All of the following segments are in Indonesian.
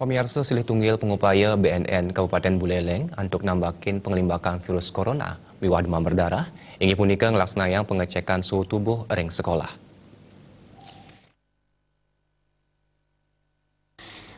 Pemirsa silih tunggil pengupaya BNN Kabupaten Buleleng untuk nambakin pengelimbakan virus corona miwah demam berdarah, ingin punika ngelaksanakan pengecekan suhu tubuh ring sekolah.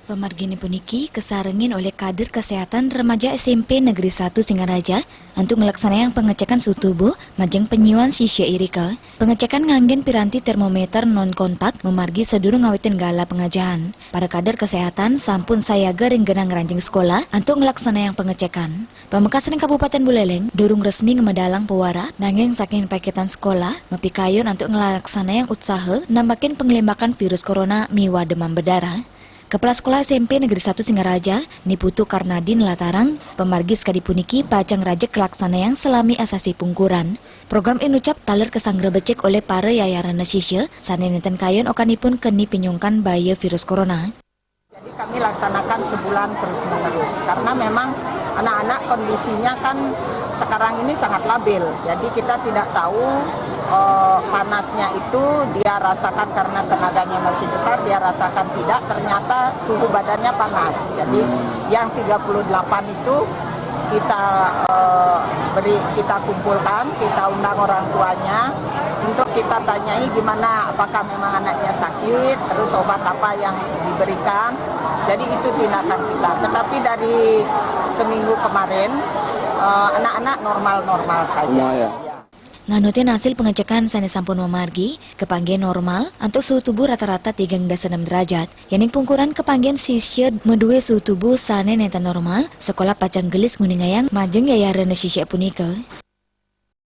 Pemargini puniki kesarengin oleh kader kesehatan remaja SMP Negeri 1 Singaraja untuk melaksanakan pengecekan suhu tubuh majeng penyiuan sisya irika. Pengecekan nganggen piranti termometer non kontak memargi sedurung ngawitin gala pengajahan. Para kader kesehatan sampun sayaga ring genang ranjing sekolah untuk melaksanakan pengecekan. Pamekasan Kabupaten Buleleng durung resmi ngemedalang pewara nanging saking paketan sekolah mapikayon untuk ngelaksanakan usaha nambakin pengelimbakan virus corona miwah demam berdarah. Kepala Sekolah SMP Negeri 1 Singaraja, Niputu Karnadin Latarang, pemargi sekadi puniki pacang rajek kelaksanaan selami asasi pungkuran. Program inucap taler kesanggra becek oleh para yayaran sisya, saneneten kayon okanipun keni pinyungkan bahaya virus corona. Jadi kami laksanakan sebulan terus-menerus, karena memang anak-anak kondisinya kan sekarang ini sangat labil, jadi kita tidak tahu panasnya itu dia rasakan karena tenaganya masih besar, dia rasakan tidak, ternyata suhu badannya panas. Jadi yang 38 itu kita kumpulkan, kita undang orang tuanya untuk kita tanyai gimana, apakah memang anaknya sakit, terus obat apa yang diberikan. Jadi itu tindakan kita. Tetapi dari seminggu kemarin anak-anak normal-normal saja. Nganutin hasil pengecekan sane sampun memargi kepanggian normal untuk suhu tubuh rata-rata 3,6 derajat. Yaning pungkuran kepanggian sisya medue suhu tubuh sane neta normal sekolah pacang gelis nguningayang majeng yayaran sisya punika.